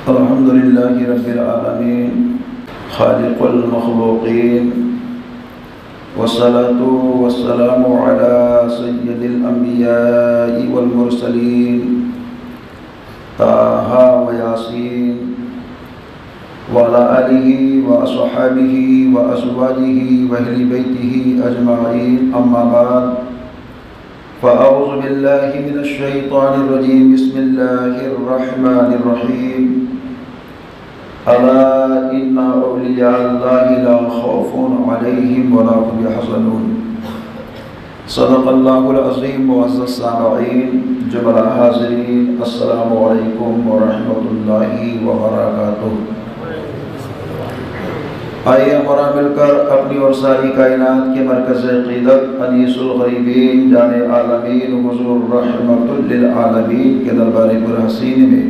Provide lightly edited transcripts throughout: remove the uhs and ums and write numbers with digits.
الحمد لله رب العالمين خالق المخلوقين والصلاة والسلام على سيد الأنبياء والمرسلين طه وياسين وعلى آله وأصحابه وأزواجه وأهل بيته أجمعين أما بعد فأعوذ بالله من الشيطان الرجيم بسم الله الرحمن الرحيم ألا إن أولياء الله لا خوف عليهم ولا هم يحزنون صدق الله العظيم وعز السامعين جبل حاضرين السلام عليكم ورحمة الله وبركاته۔ آئیے ہمارا مل کر اپنی اور ساری کائنات کے مرکز عقیدت انیس الغریبین جان عالمین حضور رحمت للعالمین کے دربار پر حسین میں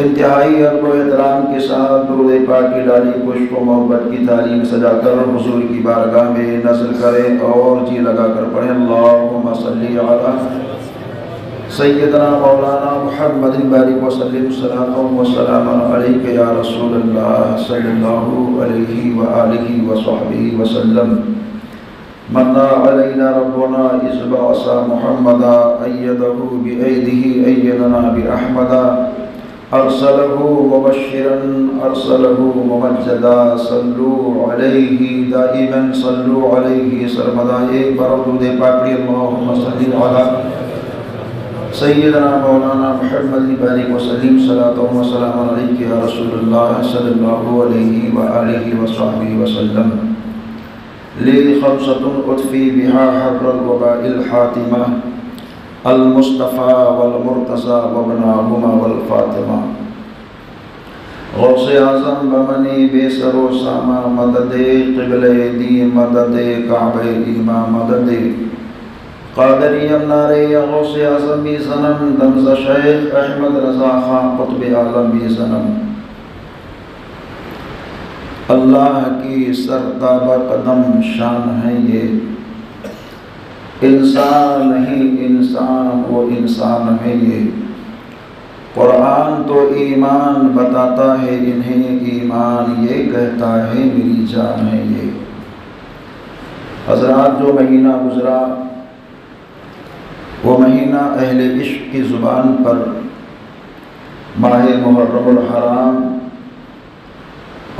انتہائی ادب و احترام کے ساتھ درود پاک کی ڈالی پشت و محبت کی تعلیم سجا کر حضور کی بارگاہ میں نظر کریں اور جی لگا کر پڑھیں اللہم صلی علی سیدنا مولانا محمد بارک وسلم صلاۃ و سلام علیک یا رسول اللہ صلی اللہ علیہ وآلہ وصحبہ وسلم۔ من علینا ربنا اذ بعث محمدا ایدہ بایدہ ایدنا باحمدا ارسلہ مبشرا ارسلہ ممجدا صلو علیہ دائما صلو علیہ سرمدا۔ ایک بار درود پاک پڑھیے اللہم صلی علی سیدنا مولانا محمد بارک وسلم صلاۃ و سلام علیک یا رسول اللہ صلی اللہ علیہ وآلہ وصحبہ وسلم۔ لی خمسۃ اطفی بہا حر الوباء الحاتمہ المصطفیٰ والمرتضیٰ وابناہما والفاطمہ۔ غوث اعظم بمنی بے سر و سامہ مدد قبلہ دی مدد کعبہ ایمہ مدد قادری امنارے غوث اعظم بھی سنم دمز شیخ احمد رضا خان قطب عالم بھی سنم۔ اللہ کی سرتابہ قدم شان ہے یہ، انسان نہیں انسان وہ انسان ہے یہ۔ قرآن تو ایمان بتاتا ہے انہیں، ایمان یہ کہتا ہے میری جان ہے یہ۔ حضرات جو مہینہ گزرا وہ مہینہ اہل عشق کی زبان پر ماہ محرم الحرام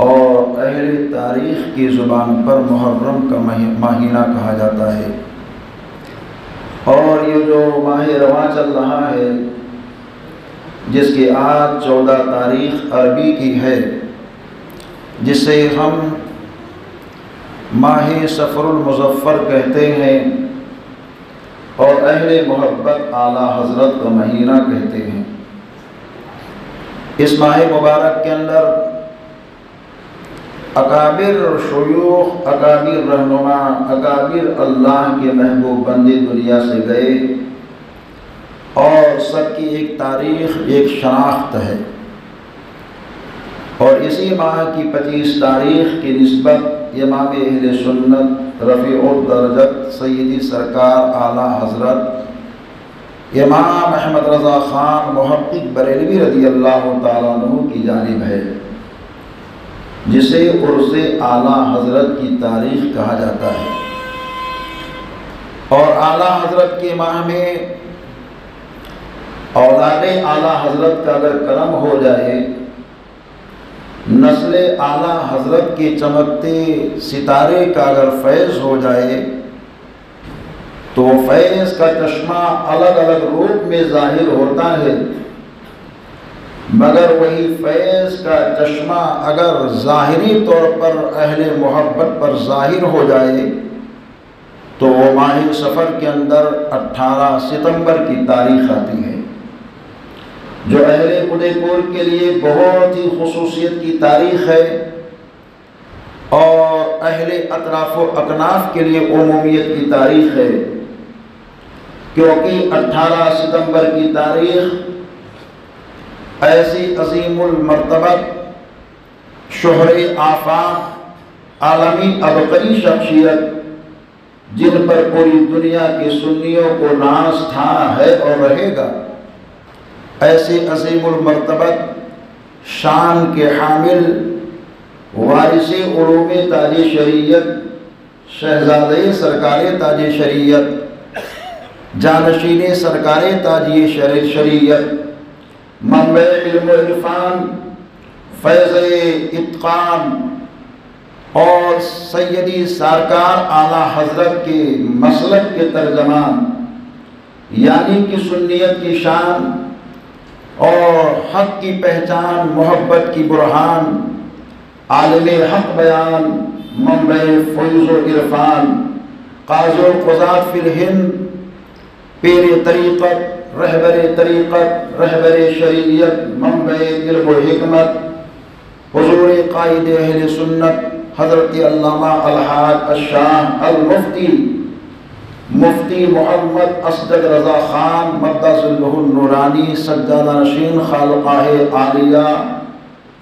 اور اہل تاریخ کی زبان پر محرم کا مہینہ کہا جاتا ہے، اور یہ جو ماہ رواں چل رہا ہے جس کی آج 14 تاریخ عربی کی ہے، جسے ہم ماہ صفر المظفر کہتے ہیں اور اہل محبت اعلیٰ حضرت کا مہینہ کہتے ہیں۔ اس ماہ مبارک کے اندر اکابر شیوخ، اکابر رہنما، اکابر اللہ کے محبوب بندے دنیا سے گئے، اور سب کی ایک تاریخ ایک شناخت ہے، اور اسی ماہ کی 25 تاریخ کی نسبت امام اہل سنت رفیع الدرجت سیدی سرکار اعلیٰ حضرت امام احمد رضا خان محقق بریلوی رضی اللہ تعالیٰ عنہ کی جانب ہے، جسے عرس اعلیٰ حضرت کی تاریخ کہا جاتا ہے۔ اور اعلیٰ حضرت کے ماہ میں اولاد اعلیٰ حضرت کا اگر کرم ہو جائے، نسل اعلیٰ حضرت کے چمکتے ستارے کا اگر فیض ہو جائے، تو فیض کا چشمہ الگ الگ روپ میں ظاہر ہوتا ہے، مگر وہی فیض کا چشمہ اگر ظاہری طور پر اہل محبت پر ظاہر ہو جائے تو وہ ماہ صفر کے اندر 18 ستمبر کی تاریخ آتی ہے، جو اہل ادے پور کے لیے بہت ہی خصوصیت کی تاریخ ہے، اور اہل اطراف و اکناف کے لیے عمومیت کی تاریخ ہے، کیونکہ 18 ستمبر کی تاریخ ایسی عظیم المرتبت شہر آفاق عالمی عبقری شخصیت جن پر پوری دنیا کے سنیوں کو ناز تھا ہے اور رہے گا، ایسے عظیم المرتبت شان کے حامل وارث علوم تاج شریعت شہزادے سرکار تاج شریعت جانشین سرکار تاج شریعت منبع علم و عرفان فیض اتقان اور سیدی سرکار اعلیٰ حضرت کے مسلک کے ترجمان یعنی کہ سنیت کی شان اور حق کی پہچان محبت کی برہان عالم حق بیان منبع فیض و عرفان قاضی القضات فی الہند پیر طریقت رہبر شریعت منبع علم و حکمت حضور قائد اہل سنت حضرت علامہ الحاج الشاہ المفتی مفتی محمد اسدق رضا خان مدہ ظلہ النورانی سجادہ نشین خالقاہ عالیہ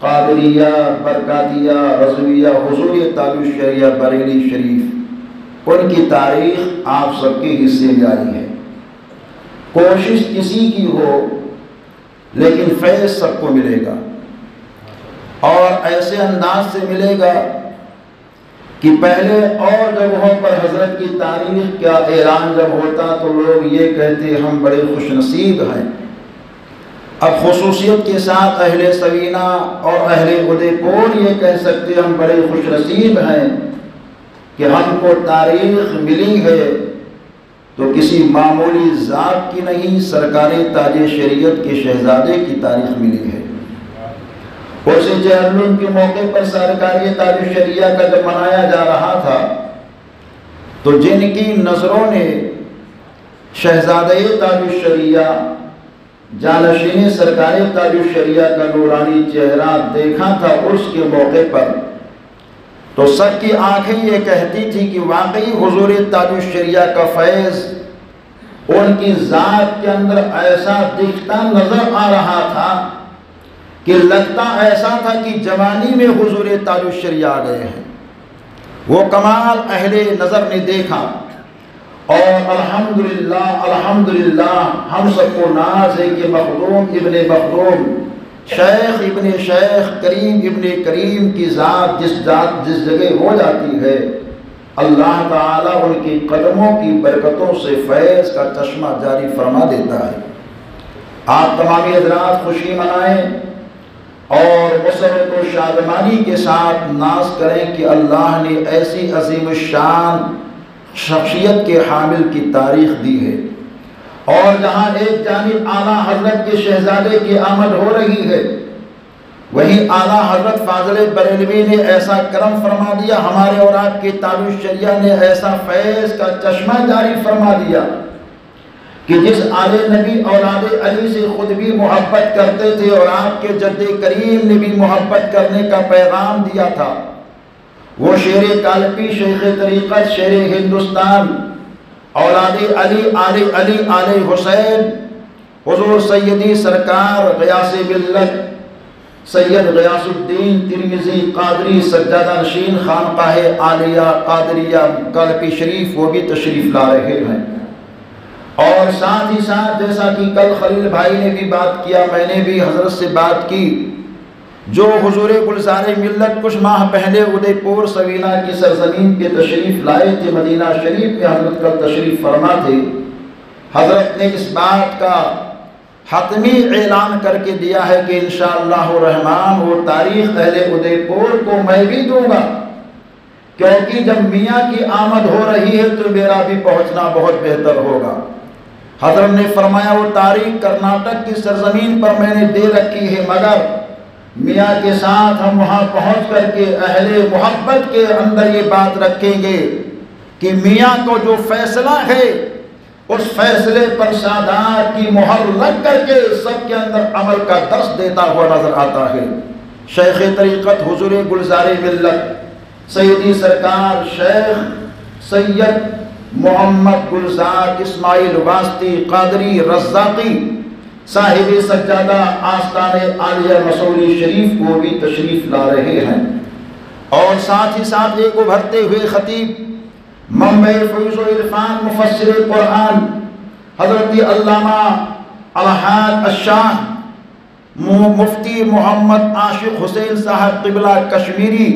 قادریہ برکاتیہ رضویہ حضور تاج الشریعہ بریلی شریف، ان کی تاریخ آپ سب کے حصے میں آئی ہے۔ کوشش کسی کی ہو لیکن فیض سب کو ملے گا، اور ایسے انداز سے ملے گا کہ پہلے اور جگہوں پر حضرت کی تاریخ کا اعلان جب ہوتا تو لوگ یہ کہتے ہم بڑے خوش نصیب ہیں۔ اب خصوصیت کے ساتھ اہل سوینہ اور اہل ادے پور یہ کہہ سکتے ہم بڑے خوش نصیب ہیں کہ ہم کو تاریخ ملی ہے تو کسی معمولی ذات کی نہیں، سرکار تاج شریعت کے شہزادے کی تاریخ ملی ہے۔ اسے جہلم کے موقع پر سرکار تاج شریعہ کا جب منایا جا رہا تھا تو جن کی نظروں نے شہزادے تاج شریعہ جانشین سرکار تاج شریعہ کا نورانی چہرہ دیکھا تھا، اس کے موقع پر تو سب کی آنکھیں یہ کہتی تھی کہ واقعی حضور تاج الشریعہ کا فیض ان کی ذات کے اندر ایسا دکھتا نظر آ رہا تھا کہ لگتا ایسا تھا کہ جوانی میں حضور تاج الشریعہ آ گئے ہیں۔ وہ کمال اہل نظر نے دیکھا، اور الحمدللہ ہم سب کو ناز ہے کہ مخدوم ابن مخدوم شیخ ابن شیخ کریم ابن کریم کی ذات جس جگہ ہو جاتی ہے اللہ تعالیٰ ان کی قدموں کی برکتوں سے فیض کا چشمہ جاری فرما دیتا ہے۔ آپ تمامی حضرات خوشی منائیں اور مسرت و شادمانی کے ساتھ ناز کریں کہ اللہ نے ایسی عظیم الشان شخصیت کے حامل کی تاریخ دی ہے، اور جہاں ایک جانب اعلیٰ حضرت کے شہزادے کی آمد ہو رہی ہے، وہیں اعلیٰ حضرت فاضل بریلوی نے ایسا کرم فرما دیا، ہمارے اور آپ کے تاج الشریعہ نے ایسا فیض کا چشمہ جاری فرما دیا کہ جس آل نبی اولاد علی سے خود بھی محبت کرتے تھے اور آپ کے جد کریم نے بھی محبت کرنے کا پیغام دیا تھا، وہ شیر کالپی شیخ طریقت شیر ہندوستان اولاد علی آل علی آل حسین حضور سیدی سرکار غیاث ملت سید غیاث الدین ترمذی قادری سجادہ نشین خانقاہ عالیہ قادریہ کالپی شریف وہ بھی تشریف لا رہے ہیں۔ اور ساتھ ہی ساتھ جیسا کہ کل خلیل بھائی نے بھی بات کیا، میں نے بھی حضرت سے بات کی، جو حضور گلزار ملت کچھ ماہ پہلے ادے پور سوینہ کی سرزمین کے تشریف لائے تھے، مدینہ شریف میں حضرت کا تشریف فرما تھے، حضرت نے اس بات کا حتمی اعلان کر کے دیا ہے کہ انشاءاللہ الرحمن وہ تاریخ اہل ادے پور کو میں بھی دوں گا، کیونکہ جب میاں کی آمد ہو رہی ہے تو میرا بھی پہنچنا بہت بہتر ہوگا۔ حضرت نے فرمایا وہ تاریخ کرناٹک کی سرزمین پر میں نے دے رکھی ہے، مگر میاں کے ساتھ ہم وہاں پہنچ کر کے اہل محبت کے اندر یہ بات رکھیں گے کہ میاں کو جو فیصلہ ہے اس فیصلے پر سادات کی مہر لگ کر کے سب کے اندر عمل کا درس دیتا ہوا نظر آتا ہے۔ شیخ طریقت حضور گلزار ملت سیدی سرکار شیخ سید محمد گلزار اسماعیل واسطی قادری رزاقی صاحب سجادہ آستان عالیہ مسوری شریف کو بھی تشریف لا رہے ہیں، اور ساتھ ہی ساتھ ایک ابھرتے ہوئے خطیب منبع فیض و عرفان مفسر قرآن حضرت علامہ الحاج الشاہ مفتی محمد عاشق حسین صاحب قبلہ کشمیری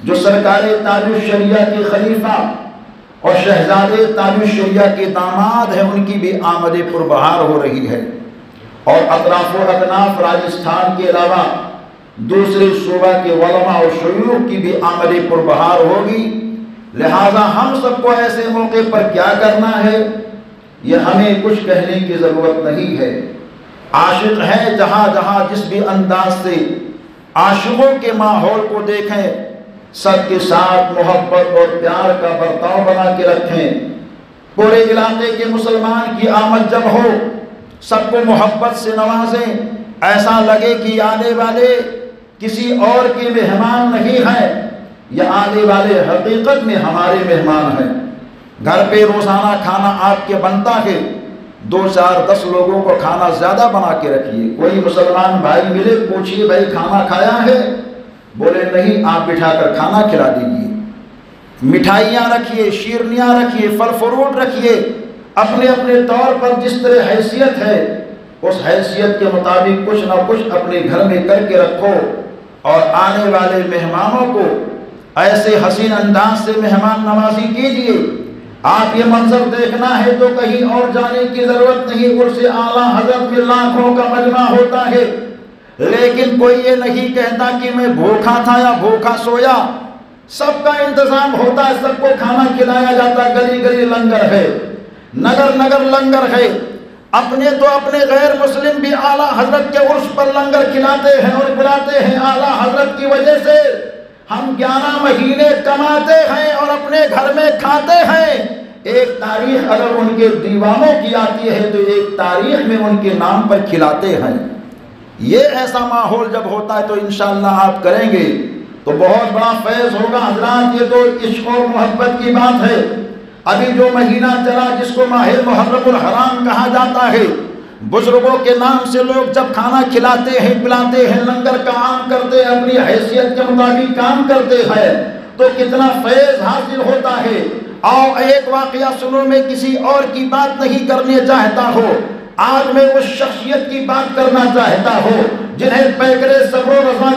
جو سرکار تاج الشریعہ کے خلیفہ اور شہزادے تاج الشریعہ کے داماد ہیں، ان کی بھی آمد پربہار ہو رہی ہے، اور اطراف و اکناف راجستھان کے علاوہ دوسرے صوبہ کے علماء اور شیوخ کی بھی آمد پربہار ہوگی۔ لہٰذا ہم سب کو ایسے موقع پر کیا کرنا ہے، یہ ہمیں کچھ کہنے کی ضرورت نہیں ہے۔ عاشق ہے جہاں جہاں جس بھی انداز سے عاشقوں کے ماحول کو دیکھیں، سب کے ساتھ محبت اور پیار کا برتاؤ بنا کے رکھیں۔ پورے علاقے کے مسلمان کی آمد جب ہو، سب کو محبت سے نوازیں، ایسا لگے کہ آنے والے کسی اور کے مہمان نہیں ہیں، یہ آنے والے حقیقت میں ہمارے مہمان ہیں۔ گھر پہ روزانہ کھانا آپ کے بنتا ہے، 2 4 10 لوگوں کو کھانا زیادہ بنا کے رکھیے۔ کوئی مسلمان بھائی ملے، پوچھئے بھائی کھانا کھایا ہے؟ بولے نہیں، آپ بٹھا کر کھانا کھلا دیجیے۔ مٹھائیاں رکھیے، شیرنیاں رکھیے، پھل فروٹ رکھیے، اپنے اپنے طور پر جس طرح حیثیت ہے اس حیثیت کے مطابق کچھ نہ کچھ اپنے گھر میں کر کے رکھو، اور آنے والے مہمانوں کو ایسے حسین انداز سے مہمان نوازی کیجیے۔ آپ یہ منظر دیکھنا ہے تو کہیں اور جانے کی ضرورت نہیں، عرس اعلیٰ حضرت میں لاکھوں کا مجمع ہوتا ہے، لیکن کوئی یہ نہیں کہتا کہ میں بھوکا تھا یا بھوکا سویا۔ سب کا انتظام ہوتا ہے، سب کو کھانا کھلایا جاتا ہے، گلی گلی لنگر ہے، نگر نگر لنگر ہے۔ اپنے تو اپنے غیر مسلم بھی اعلیٰ حضرت کے عرس پر لنگر کھلاتے ہیں اور بلاتے ہیں۔ اعلیٰ حضرت کی وجہ سے ہم 11 مہینے کماتے ہیں اور اپنے گھر میں کھاتے ہیں۔ ایک تاریخ اگر ان کے دیوانوں کی آتی ہے تو ایک تاریخ میں ان کے نام پر کھلاتے ہیں۔ یہ ایسا ماحول جب ہوتا ہے تو انشاءاللہ آپ کریں گے تو بہت بڑا فیض ہوگا۔ حضرات یہ تو عشق اور محبت کی بات ہے۔ ابھی جو مہینہ چلا جس کو ماہ محرم الحرام کہا جاتا ہے، بزرگوں کے نام سے لوگ جب کھانا کھلاتے ہیں، پلاتے ہیں، لنگر کا عام کرتے ہیں، اپنی حیثیت کے مطابق کام کرتے ہیں تو کتنا فیض حاصل ہوتا ہے۔ اور ایک واقعہ سنو، میں کسی اور کی بات نہیں کرنے چاہتا ہو، آج میں اس شخصیت کی بات کرنا چاہتا ہوں جنہیں پیکر صبر و رضا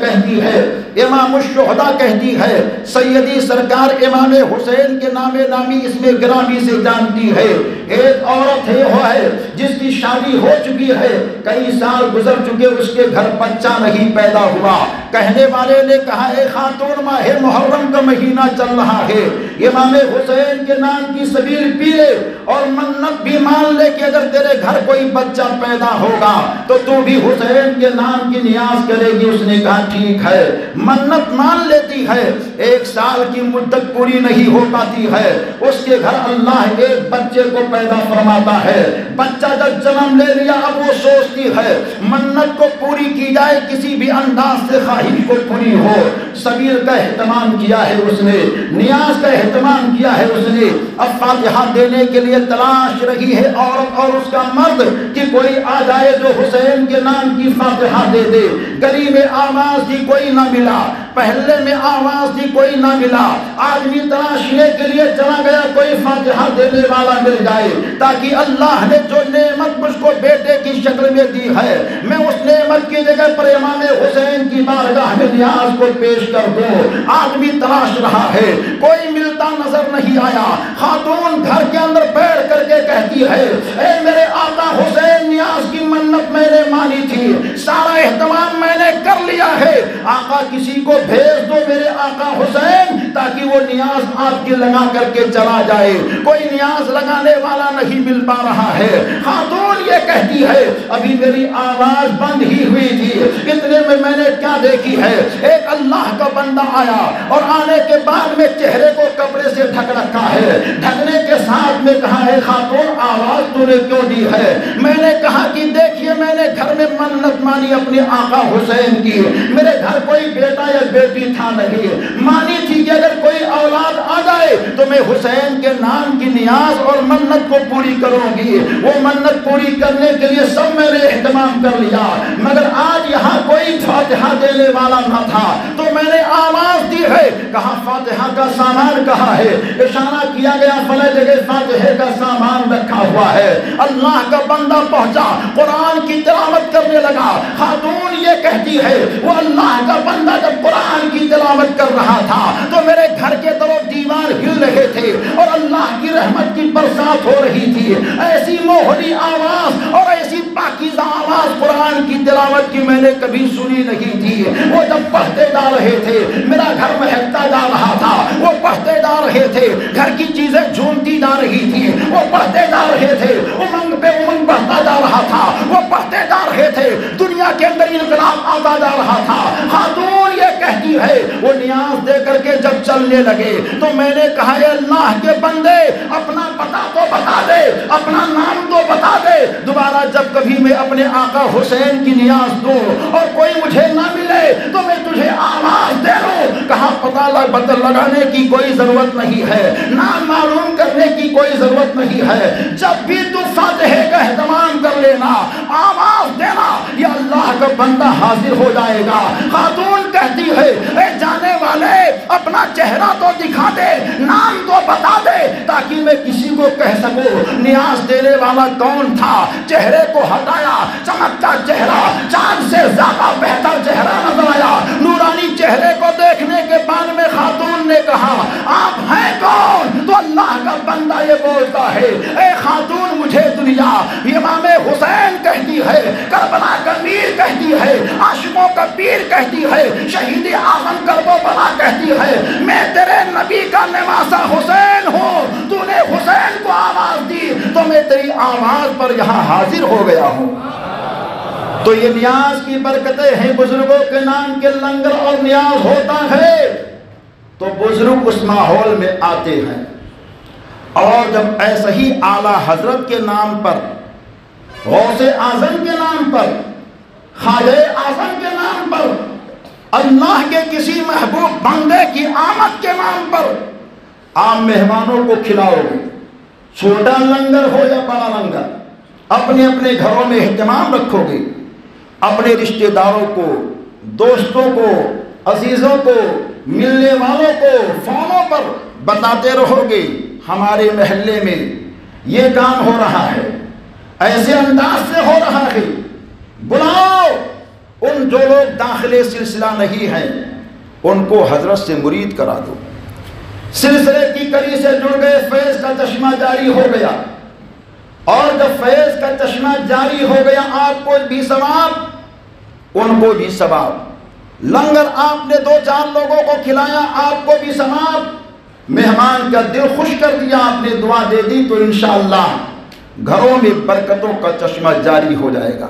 کہتی ہے، امام الشہداء کہتی ہے، سیدی سرکار امام حسین کے نام نامی اس میں گرامی سے جانتی ہے۔ ایک عورت ہے جس کی شادی ہو چکی ہے، کئی سال گزر چکے، اس کے گھر بچہ نہیں پیدا ہوا۔ کہنے والے نے کہا، اے خاتون، ماہ محرم کا مہینہ چل رہا ہے، امام حسین کے نام کی سبیل پی لے اور منت بھی مان لے کہ اگر تیرے گھر کوئی بچہ پیدا ہوگا تو تو بھی حسین کے نام کی نیاز کرے گی۔ اس نے کہا ٹھیک ہے، منت مان لیتی ہے۔ 1 سال کی مدت پوری نہیں ہو پاتی ہے، اس کے گھر اللہ ایک بچے کو پیدا فرماتا ہے۔ بچہ جب جنم لے لیا، اب وہ سوچتی ہے منت کو پوری کی جائے، کسی بھی انداز سے خواہش کو پوری ہو۔ سبیل کا اہتمام کیا ہے اس نے، نیاز کا اہتمام کیا ہے اس نے۔ اب فاتحہ دینے کے لیے تلاش رہی ہے عورت اور اس کا مرد کہ کوئی آ جائے جو حسین کے نام کی فاتحہ دے دے۔ گلی میں آواز دی، کوئی نہ ملا، پہلے میں آواز دی، کوئی نہ ملا۔ آدمی تلاشنے کے لیے چلا گیا، کوئی فاتحہ دینے والا مل جائے تاکہ اللہ نے جو نعمت مجھ کو بیٹے کی شکل میں دی ہے، میں اس نعمت کی جگہ پر امام حسین کی بارگاہ میں نیاز کو پیش کر دوں۔ آدمی تلاش رہا ہے، کوئی ملتا نظر نہیں آیا۔ خاتون گھر کے اندر بیٹھ کر کے کہتی ہے، اے میرے آقا حسین، نیاز کی منت میں نے مانی تھی، سارا اہتمام میں نے کر لیا ہے، آقا کسی کو بھیج دو میرے آقا حسین تاکہ وہ نیاز آپ کی لگا کر کے چلا جائے۔ کوئی نیاز لگانے والا نہیں مل پا رہا ہے۔ خاتون یہ کہتی ہے، ابھی میری آواز بند ہی ہوئی تھی، اتنے میں نے کیا دیکھی ہے، ایک اللہ کا بندہ آیا اور آنے کے بعد میں چہرے کو کپڑے سے ڈھک رکھا ہے۔ ڈھکنے کے ساتھ میں کہا ہے، خاتون آواز تو نے کیوں دی ہے؟ میں نے کہا کہ دیکھیے، میں نے گھر میں منت مانی اپنے آقا حسین کی، میرے گھر کوئی بیٹا یا بیٹی تھا نہیں، مانی تھی کہ اگر کوئی اولاد آ جائے تو میں حسین کے نام کی نیاز اور منت کو پوری کروں گی۔ وہ منت پوری کرنے کے لیے سب میں نے اہتمام کر لیا، مگر آج یہاں کوئی فاتحہ دینے والا نہ تھا، تو میں نے آواز دی ہے، کہا فاتحہ کا سامان کہاں ہے؟ اشارہ کیا گیا فلاں جگہ فاتحہ کا سامان رکھا ہوا ہے۔ اللہ کا بندہ پہنچا، قرآن کی تلاوت کرنے لگا۔ خاتون یہ کہتی ہے وہ اللہ کا بندہ جب قرآن کی تلاوت کر رہا تھا تو میرے گھر کے در و دیوار ہل رہے تھے اور اللہ کی رحمت کی برسات ہو رہی تھی۔ ایسی موہلی آواز اور ایسی پاکیزہ آواز قرآن کی تلاوت کی میں نے کبھی سنی نہیں تھی۔ وہ جب پڑھتے جا رہے تھے میرا گھر مہکتا جا رہا تھا، وہ پڑھتے جا رہے تھے گھر کی چیزیں جھومتی جا رہی تھی، وہ پڑھتے جا رہے تھے امنگ پہ امنگ بڑھتا جا رہا تھا، وہ پڑھتے جا رہے تھے دنیا کے اندر انقلاب آتا جا رہا تھا۔ خاتون یہ کہتی ہے وہ نیاز دے کر کے جب چلنے لگے تو میں نے کہا اے اللہ کے بندے اپنا پتہ تو بتا دے، اپنا نام تو بتا دے، دوبارہ جب کبھی میں اپنے آقا حسین کی نیاز دوں اور کوئی مجھے نہ ملے تو میں تجھے آواز دے لوں۔ کہا پتہ لگانے کی کوئی ضرورت نہیں ہے، نام معلوم کرنے کی کوئی ضرورت نہیں ہے، جب بھی تو فاتحہ کا اہتمام کر لینا، آواز دینا، یہ اللہ کا بندہ حاضر ہو جائے گا۔ خاتون کہتی ہے اے جانے والے اپنا چہرہ تو دکھا دے، نام تو بتا دے تاکہ میں کسی کو کہہ سکوں نیاز دینے والا کون تھا۔ چہرے کو ہٹایا، چمکتا چہرہ، چاند سے زیادہ بہتر چہرہ نظر آیا۔ نورانی چہرے کو دیکھنے کے بعد میں خاتون نے کہا آپ ہیں کون؟ تو اللہ کا بندہ یہ بولتا ہے اے خاتون مجھے دنیا امام حسین کہتی ہے، کربلا کا میر کہتی ہے، عاشقوں کا پیر کہتی ہے، شہید اعظم کربلا کہتی ہے، میں تیرے نبی کا نواسہ حسین ہوں، تو نے حسین کو آواز دی تو میں تیری آواز پر یہاں حاضر ہو گیا ہوں۔ تو یہ نیاز کی برکتیں ہیں، بزرگوں کے نام کے لنگر اور نیاز ہوتا ہے تو بزرگ اس ماحول میں آتے ہیں۔ اور جب ایسا ہی اعلیٰ حضرت کے نام پر، غوث اعظم کے نام پر، خواجہ اعظم کے نام پر، اللہ کے کسی محبوب بندے کی آمد کے نام پر آپ مہمانوں کو کھلاؤ گے، چھوٹا لنگر ہو یا بڑا لنگر، اپنے اپنے گھروں میں اہتمام رکھو گے، اپنے رشتہ داروں کو، دوستوں کو، عزیزوں کو، ملنے والوں کو فونوں پر بتاتے رہو گے ہمارے محلے میں یہ کام ہو رہا ہے، ایسے انداز سے ہو رہا ہے، بلاؤ ان جو لوگ داخل سلسلہ نہیں ہیں ان کو حضرت سے مرید کرا دو۔ سلسلے کی کڑی سے جڑ گئے، فیض کا چشمہ جاری ہو گیا، اور جب فیض کا چشمہ جاری ہو گیا آپ کو بھی ثواب ان کو بھی ثواب، لنگر آپ نے 2-4 لوگوں کو کھلایا آپ کو بھی ثواب، مہمان کا دل خوش کر دیا آپ نے، دعا دے دی تو انشاءاللہ گھروں میں برکتوں کا چشمہ جاری ہو جائے گا۔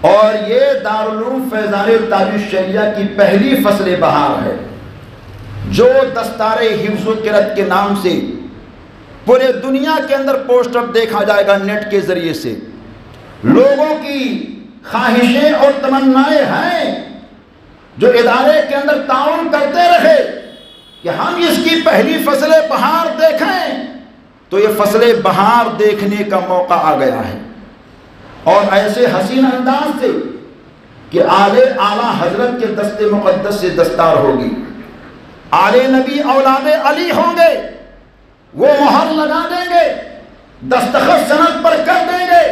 اور یہ دارالعلوم فیضان تاج الشریعہ کی پہلی فصل بہار ہے جو دستار حفظ و قرأت کے نام سے پورے دنیا کے اندر پوسٹر دیکھا جائے گا نیٹ کے ذریعے سے۔ لوگوں کی خواہشیں اور تمنائیں ہیں جو ادارے کے اندر تعاون کرتے رہے کہ ہم اس کی پہلی فصل بہار دیکھیں، تو یہ فصل بہار دیکھنے کا موقع آ گیا ہے، اور ایسے حسین انداز سے کہ اعلیٰ حضرت کے دست مقدس سے دستار ہوگی، آل نبی اولاد علی ہوں گے، وہ مہر لگا دیں گے، دستخط سند پر کر دیں گے۔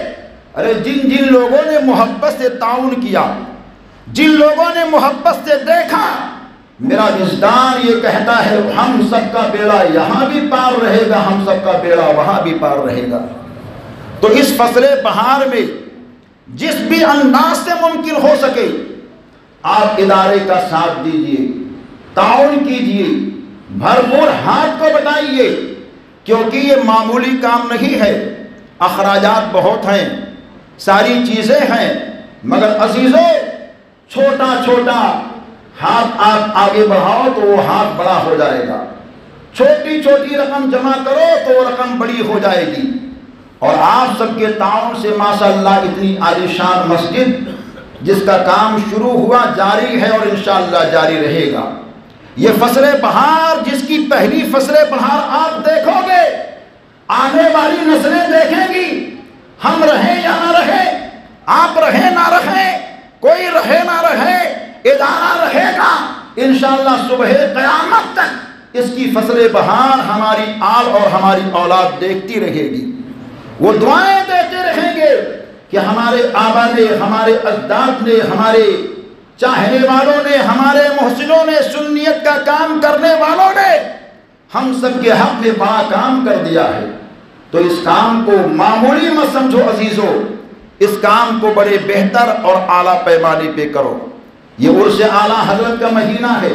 ارے جن جن لوگوں نے محبت سے تعاون کیا، جن لوگوں نے محبت سے دیکھا، میرا وجدان یہ کہتا ہے ہم سب کا بیڑا یہاں بھی پار رہے گا، ہم سب کا بیڑا وہاں بھی پار رہے گا۔ تو اس فصل بہار میں جس بھی انداز سے ممکن ہو سکے آپ ادارے کا ساتھ دیجئے، تعاون کیجئے، بھرپور ہاتھ کو بٹائیے، کیونکہ یہ معمولی کام نہیں ہے، اخراجات بہت ہیں، ساری چیزیں ہیں، مگر عزیزوں چھوٹا چھوٹا ہاتھ آپ آگے بڑھاؤ تو وہ ہاتھ بڑا ہو جائے گا، چھوٹی چھوٹی رقم جمع کرو تو وہ رقم بڑی ہو جائے گی۔ اور آپ سب کے تعاون سے ماشاءاللہ اتنی عالیشان مسجد جس کا کام شروع ہوا جاری ہے اور انشاءاللہ جاری رہے گا۔ یہ فصل بہار جس کی پہلی فصل بہار آپ دیکھو گے، آنے والی نسلیں دیکھیں گی، ہم رہیں یا نہ رہیں، آپ رہیں نہ رہیں، کوئی رہے نہ رہے، ادارہ رہے گا، انشاءاللہ صبح قیامت تک اس کی فصل بہار ہماری آل اور ہماری اولاد دیکھتی رہے گی۔ وہ دعائیں دیتے رہیں گے کہ ہمارے آبا نے، ہمارے اجداد نے، ہمارے چاہنے والوں نے، ہمارے محسنوں نے، سنیت کا کام کرنے والوں نے ہم سب کے حق میں بڑا کام کر دیا ہے۔ تو اس کام کو معمولی مت سمجھو عزیزو، اس کام کو بڑے بہتر اور اعلیٰ پیمانے پہ کرو۔ یہ عرس اعلیٰ حضرت کا مہینہ ہے۔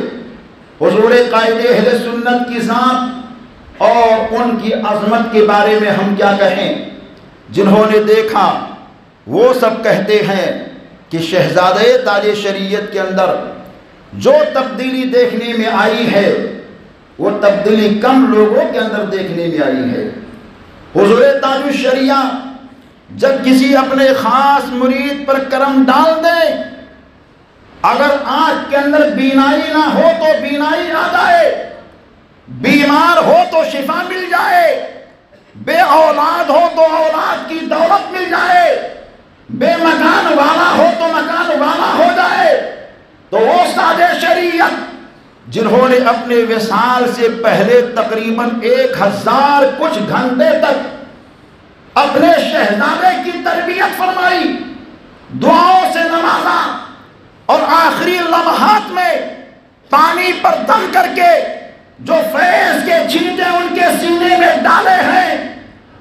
حضور قائد اہل سنت کی ذات اور ان کی عظمت کے بارے میں ہم کیا کہیں؟ جنہوں نے دیکھا وہ سب کہتے ہیں کہ شہزادہ تاج شریعت کے اندر جو تبدیلی دیکھنے میں آئی ہے وہ تبدیلی کم لوگوں کے اندر دیکھنے میں آئی ہے۔ حضور تاج الشریعہ جب کسی اپنے خاص مرید پر کرم ڈال دیں، اگر آنکھ کے اندر بینائی نہ ہو تو بینائی آ جائے، بیمار ہو تو شفا مل جائے، بے اولاد ہو تو اولاد کی دولت مل جائے، بے مکان والا ہو تو مکان والا ہو جائے، تو وہ تاج شریعت جنہوں نے اپنے وصال سے پہلے تقریباً 1000 کچھ گھنٹے تک اپنے شہزادے کی تربیت فرمائی، دعاؤں سے نوازا، اور آخری لمحات میں پانی پر دم کر کے جو فیض کے چھینٹے ان کے سینے میں ڈالے ہیں،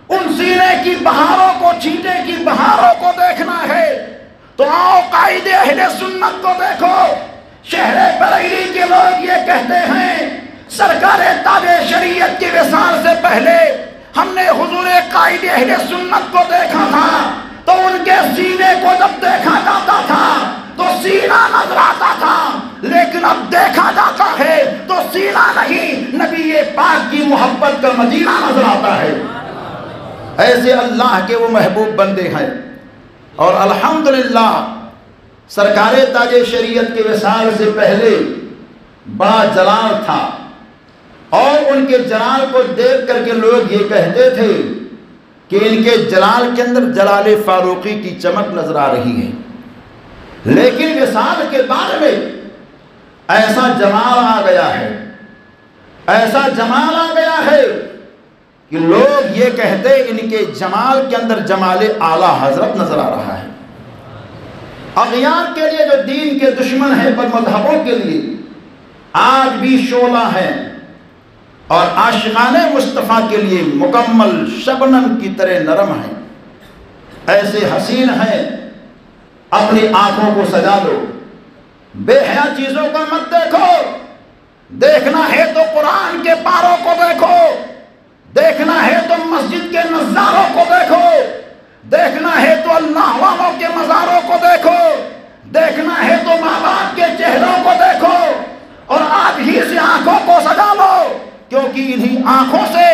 ان سینے کی بہاروں کو، چھینٹے کی بہاروں کو دیکھنا ہے تو آؤ قائد اہل سنت کو دیکھو۔ شہر بریلی کے لوگ یہ کہتے ہیں سرکار تاج شریعت کے وصال سے پہلے ہم نے حضور قائد اہل سنت کو دیکھا تھا تو ان کے سینے کو جب دیکھا جاتا تھا تو سینہ نظر آتا تھا، لیکن اب دیکھا جاتا ہے تو سینہ نہیں، نبی پاک کی محبت کا مدینہ نظر آتا ہے۔ ایسے اللہ کے وہ محبوب بندے ہیں، اور الحمدللہ سرکار تاج شریعت کے وصال سے پہلے بڑا جلال تھا، اور ان کے جلال کو دیکھ کر کے لوگ یہ کہتے تھے کہ ان کے جلال کے اندر جلال فاروقی کی چمک نظر آ رہی ہے۔ لیکن وصال کے بعد میں ایسا جمال آ گیا ہے، ایسا جمال آ گیا ہے کہ لوگ یہ کہتے ان کے جمال کے اندر جمال اعلیٰ حضرت نظر آ رہا ہے۔ اغیار کے لیے جو دین کے دشمن ہیں، بد مذہبوں کے لیے آج بھی شعلہ ہیں، اور عاشقان مصطفیٰ کے لیے مکمل شبنم کی طرح نرم ہیں، ایسے حسین ہیں۔ اپنی آنکھوں کو سجا لو، بے حیا چیزوں کو مت دیکھو، دیکھنا ہے تو قرآن کے پاروں کو دیکھو، دیکھنا ہے تو مسجد کے نظاروں کو دیکھو، دیکھنا ہے تو اللہ والوں کے مزاروں کو دیکھو، دیکھنا ہے تو ماں باپ کے چہروں کو دیکھو، اور آج ہی سے آنکھوں کو سجا لو، کیونکہ انہی آنکھوں سے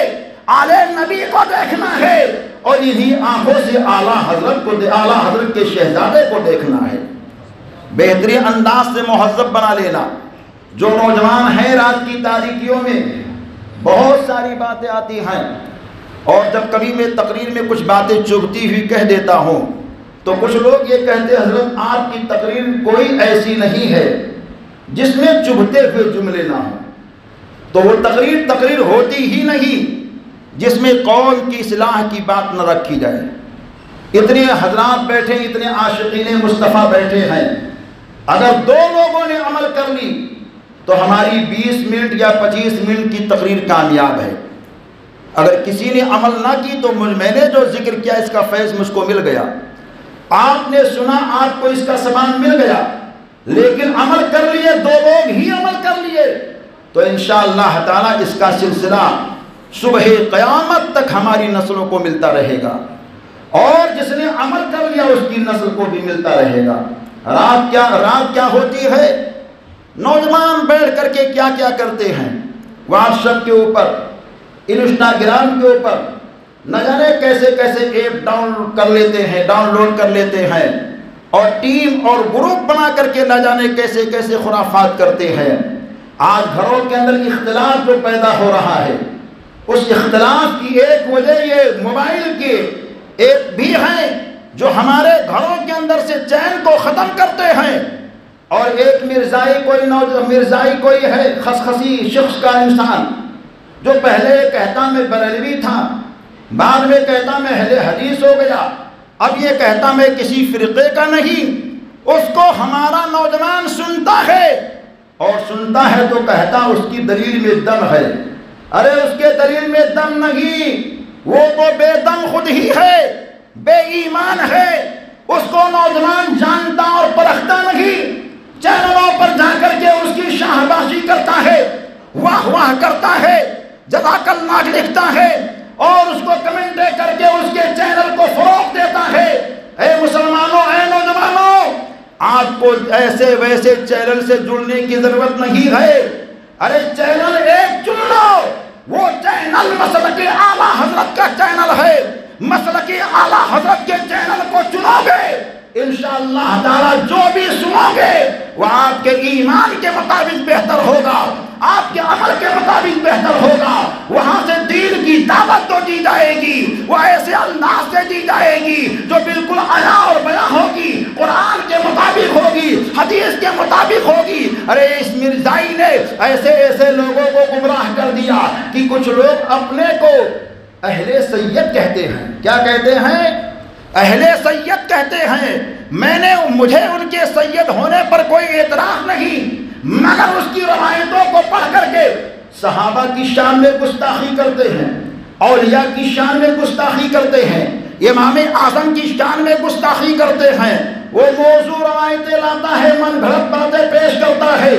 آلے نبی کو دیکھنا ہے، اور انہی آنکھوں سے اعلیٰ حضرت کے شہزادے کو دیکھنا ہے۔ بہترین انداز سے مہذب بنا لینا۔ جو نوجوان ہیں رات کی تاریکیوں میں بہت ساری باتیں آتی ہیں، اور جب کبھی میں تقریر میں کچھ باتیں چبھتی ہوئی کہہ دیتا ہوں تو کچھ لوگ یہ کہتے ہیں حضرت آپ کی تقریر کوئی ایسی نہیں ہے جس میں چبھتے ہوئے جملے نہ ہوں۔ تو وہ تقریر ہوتی ہی نہیں جس میں قوم کی اصلاح کی بات نہ رکھی جائے۔ اتنے حضرات بیٹھے، اتنے عاشقین مصطفیٰ بیٹھے ہیں، اگر 2 لوگوں نے عمل کر لی تو ہماری 20 منٹ یا 25 منٹ کی تقریر کامیاب ہے۔ اگر کسی نے عمل نہ کی تو میں نے جو ذکر کیا اس کا فیض مجھ کو مل گیا، آپ نے سنا، آپ کو اس کا سامان مل گیا، لیکن عمل کر لیے 2 لوگ ہی عمل کر لیے تو انشاءاللہ تعالی اس کا سلسلہ صبح قیامت تک ہماری نسلوں کو ملتا رہے گا، اور جس نے عمل کر لیا اس کی نسل کو بھی ملتا رہے گا۔ رات کیا ہوتی ہے، نوجوان بیٹھ کر کے کیا کیا کرتے ہیں، واٹس ایپ کے اوپر، انسٹاگرام کے اوپر نہ جانے کیسے کیسے ایپ ڈاؤن لوڈ کر لیتے ہیں، اور ٹیم اور گروپ بنا کر کے نہ جانے کیسے کیسے خرافات کرتے ہیں۔ آج گھروں کے اندر اختلاف جو پیدا ہو رہا ہے، اس اختلاف کی ایک وجہ یہ موبائل کے ایپ بھی ہیں جو ہمارے گھروں کے اندر سے چین کو ختم کرتے ہیں، اور ایک مرزائی کوئی ہے خسخسی شخص کا انسان جو پہلے کہتا میں بریلوی تھا، بعد میں کہتا میں اہل حدیث ہو گیا، اب یہ کہتا میں کسی فرقے کا نہیں، اس کو ہمارا نوجوان سنتا ہے اور سنتا ہے تو کہتا اس کی دلیل میں دم ہے۔ ارے اس کے دلیل میں دم نہیں، وہ تو بے دم خود ہی ہے، بے ایمان ہے، اس کو نوجوان جانتا اور پرکھتا نہیں، چینلوں پر جا کر کے اس کی شاہبازی کرتا ہے، واہ واہ کرتا ہے، جزاک اللہ لکھتا ہے اور اس کو کمنٹ کر کے اس کے چینل کو فروغ دیتا ہے۔ اے مسلمانوں، اے نوجوانوں، آپ کو ایسے ویسے چینل سے جڑنے کی ضرورت نہیں ہے۔ ارے چینل ایک چن لو، وہ چینل مسلک اعلیٰ حضرت کا چینل ہے، مسلک اعلیٰ حضرت کے چینل کو چنو گے، انشاءاللہ تعالی جو بھی سنو گے وہ آپ کے ایمان کے مطابق بہتر ہوگا، آپ کے عمل کے مطابق بہتر ہوگا۔ وہاں سے دین کی دعوت تو دی جائے گی، وہ ایسے انداز سے دی جائے گی جو بالکل عیاں اور بیاں ہوگی، قرآن کے مطابق ہوگی، حدیث کے مطابق ہوگی۔ ارے اس مرزائی نے ایسے لوگوں کو گمراہ کر دیا کہ کچھ لوگ اپنے کو اہل سید کہتے ہیں۔ کیا کہتے ہیں؟ اہل سید کہتے ہیں۔ مجھے ان کے سید ہونے پر کوئی اعتراض نہیں، مگر اس کی روایتوں کو پڑھ کر کے صحابہ کی شان میں گستاخی کرتے ہیں، اولیاء کی شان میں گستاخی کرتے ہیں، امام اعظم کی شان میں گستاخی کرتے ہیں۔ وہ موضوع روایتیں لاتا ہے، من گھڑت باتیں پیش کرتا ہے،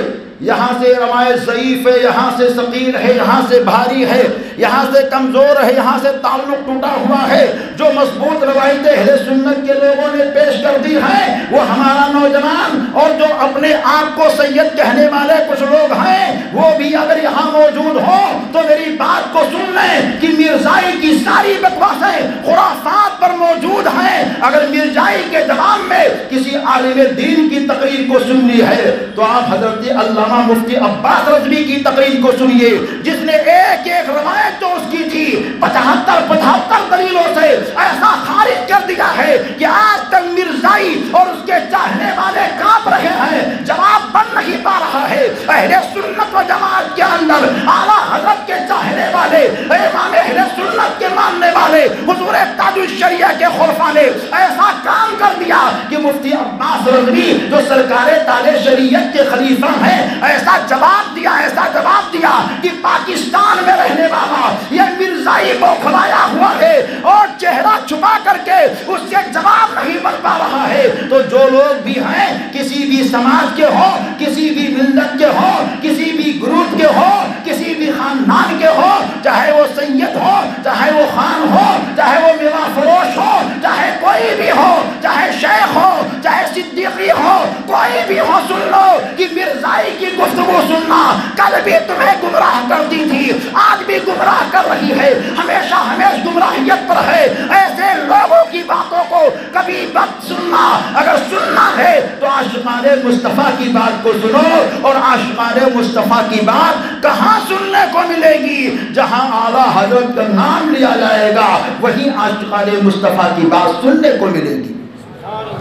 یہاں سے روایت ضعیف ہے، یہاں سے ثقیل ہے، یہاں سے بھاری ہے، یہاں سے کمزور ہے، یہاں سے تعلق ٹوٹا ہوا ہے۔ جو مضبوط روایتیں اہل سنت کے لوگوں نے پیش کر دی ہیں وہ ہمارا نوجوان اور جو اپنے آپ کو سید کہنے والے کچھ لوگ ہیں وہ بھی اگر یہاں موجود ہوں تو میری بات کو سن لیں کہ مرزائی کی ساری بکواسیں خرافات پر موجود ہیں۔ اگر مرزائی کے جواب میں کسی عالم دین کی تقریر کو سننی ہے تو آپ حضرت علامہ مفتی عباس رضوی کی تقریر کو سنیے، جس نے ایک ایک روایت جو اس کی تھی 75 دلیلوں سے ایسا خارج کر دیا ہے کہ آج تک مرزائی اور اس کے چاہنے والے کانپ رہے ہیں، جواب بن نہیں پا رہا ہے۔ اہل سنت و جماعت کے اندر اعلیٰ حضرت کے چاہنے والے، امام اہل سنت کے ماننے والے، حضور تاج الشریعہ کے خلفاء نے ایسا کام کر دیا کہ مفتی عباس رضوی جو سرکار تاج شریعت کے خلیفہ ہیں ایسا جواب دیا کہ پاکستان میں رہنے والا یہ مرزائی بوکھلایا ہوا ہے اور چہرہ چھپا کر کے اس سے جواب نہیں بن پا رہا ہے۔ تو جو لوگ بھی ہیں، کسی بھی سماج کے ہوں، کسی بھی ملت کے ہوں، کسی بھی گروپ کے ہوں، کسی بھی خاندان کے ہوں، چاہے وہ سید ہو، چاہے وہ خان ہو، چاہے وہ میوہ فروش ہو، چاہے کوئی بھی ہو، چاہے شیخ ہو، چاہے صدیقی ہو، کوئی بھی ہو، سن لو کہ مرزائی کی گفتگو سننا کل بھی تمہیں گمراہ کرتی تھی، آج بھی گمراہ کر رہی ہے، ہمیشہ گمراہیت پر ہے۔ ایسے لوگوں کی باتوں کو کبھی وقت سننا، اگر سننا ہے تو عاشقان مصطفیٰ کی بات کو سنو، اور عاشقان مصطفیٰ کی بات کہاں سننے کو ملے گی؟ جہاں اعلیٰ حضرت کا نام لیا جائے گا وہیں عاشقان مصطفیٰ کی بات سننے کو ملے گی۔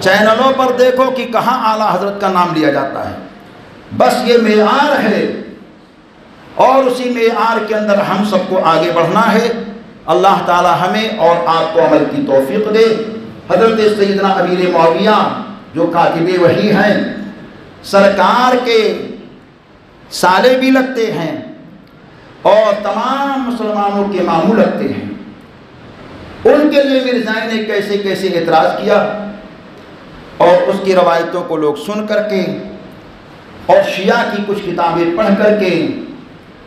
چینلوں پر دیکھو کہ کہاں اعلیٰ حضرت کا نام لیا جاتا ہے، بس یہ معیار ہے اور اسی معیار کے اندر ہم سب کو آگے بڑھنا ہے۔ اللہ تعالی ہمیں اور آپ کو عمل کی توفیق دے۔ حضرت سیدنا امیر معاویہ جو کاتب وحی ہیں، سرکار کے سالے بھی لگتے ہیں اور تمام مسلمانوں کے ماموں لگتے ہیں، ان کے لیے مرزائی نے کیسے کیسے اعتراض کیا اور اس کی روایتوں کو لوگ سن کر کے اور شیعہ کی کچھ کتابیں پڑھ کر کے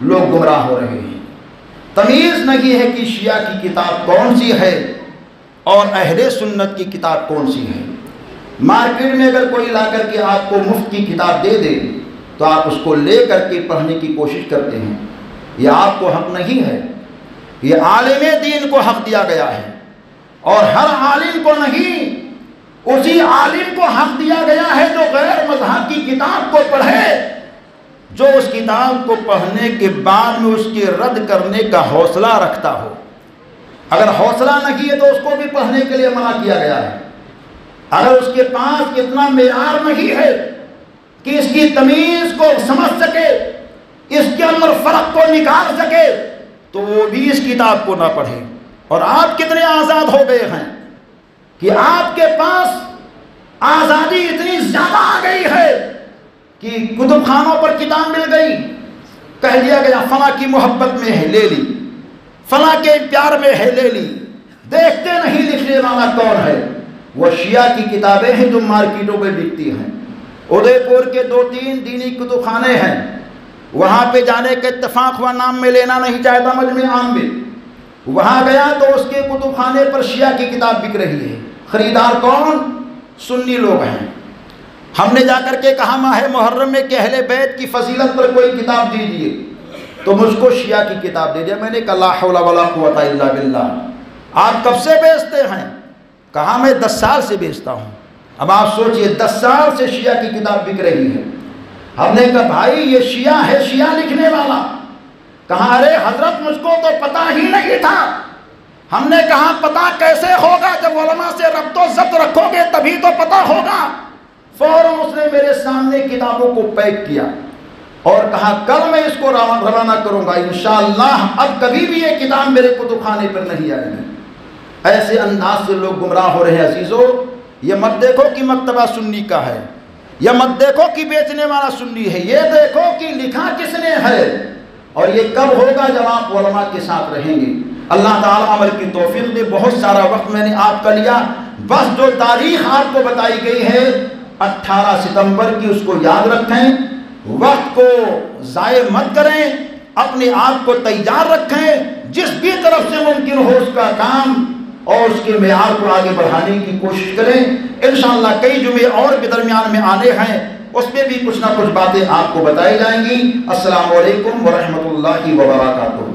لوگ گمراہ ہو رہے ہیں۔ تمیز نہیں ہے کہ شیعہ کی کتاب کون سی ہے اور اہل سنت کی کتاب کون سی ہے۔ مارکیٹ میں اگر کوئی لا کر کے آپ کو مفت کی کتاب دے دے تو آپ اس کو لے کر کے پڑھنے کی کوشش کرتے ہیں، یہ آپ کو حق نہیں ہے، یہ عالم دین کو حق دیا گیا ہے، اور ہر عالم کو نہیں، اسی عالم کو حق دیا گیا ہے جو غیر مذہب کی کتاب کو پڑھے، جو اس کتاب کو پڑھنے کے بعد میں اس کے رد کرنے کا حوصلہ رکھتا ہو۔ اگر حوصلہ نہیں ہے تو اس کو بھی پڑھنے کے لیے منع کیا گیا ہے۔ اگر اس کے پاس اتنا معیار نہیں ہے کہ اس کی تمیز کو سمجھ سکے، اس کے اندر فرق کو نکال سکے، تو وہ بھی اس کتاب کو نہ پڑھے۔ اور آپ کتنے آزاد ہو گئے ہیں کہ آپ کے پاس آزادی اتنی زیادہ آ گئی ہے کہ کتب خانوں پر کتاب مل گئی، کہہ دیا گیا فلاں کی محبت میں ہے لے لی، فلاں کے پیار میں ہے لے لی، دیکھتے نہیں لکھنے والا کون ہے۔ وہ شیعہ کی کتابیں ہیں جو مارکیٹوں میں بکتی ہیں۔ ادے پور کے 2-3 دینی کتب خانے ہیں، وہاں پہ جانے کا اتفاق ہوا، نام میں لینا نہیں چاہتا، مجمع عام میں وہاں گیا تو اس کے کتب خانے پر شیعہ کی کتاب بک رہی ہے۔ خریدار کون؟ سنی لوگ ہیں۔ ہم نے جا کر کے کہا ماہ محرم میں کہ اہل بیت کی فضیلت پر کوئی کتاب دیجیے، تو مجھ کو شیعہ کی کتاب دے دیا۔ میں نے کہا لا حول ولا قوت الا باللہ، آپ کب سے بیچتے ہیں؟ کہا میں 10 سال سے بیچتا ہوں۔ اب آپ سوچئے 10 سال سے شیعہ کی کتاب بک رہی ہے۔ ہم نے کہا بھائی یہ شیعہ ہے، شیعہ لکھنے والا۔ کہا ارے حضرت مجھ کو تو پتہ ہی نہیں تھا۔ ہم نے کہا پتہ کیسے ہوگا؟ جب علماء سے ربط و ضبط رکھو گے تبھی تو پتہ ہوگا۔ فوراً اس نے میرے سامنے کتابوں کو پیک کیا اور کہا کل میں اس کو روانہ کروں گا انشاءاللہ، اب کبھی بھی یہ کتاب میرے کتب خانے پر نہیں آئے گی۔ ایسے انداز سے لوگ گمراہ ہو رہے ہیں۔ عزیزو، یہ مت دیکھو کہ مکتبہ سنی کا ہے، یہ مت دیکھو کہ بیچنے والا سنی ہے، یہ دیکھو کہ لکھا کس نے ہے۔ اور یہ کب ہوگا؟ جب آپ علماء کے ساتھ رہیں گے۔ اللہ تعالیٰ عمل کی توفیق دے۔ بہت سارا وقت میں نے آپ کا لیا، بس جو تاریخ آپ کو بتائی گئی ہے 18 ستمبر کی، اس کو یاد رکھیں، وقت کو ضائع مت کریں، اپنے آپ کو تیار رکھیں، جس بھی طرف سے ممکن ہو اس کا کام اور اس کے معیار کو آگے بڑھانے کی کوشش کریں۔ انشاءاللہ کئی جمعے اور بھی درمیان میں آنے ہیں، اس میں بھی کچھ نہ کچھ باتیں آپ کو بتائی جائیں گی۔ السلام علیکم ورحمۃ اللہ وبرکاتہ۔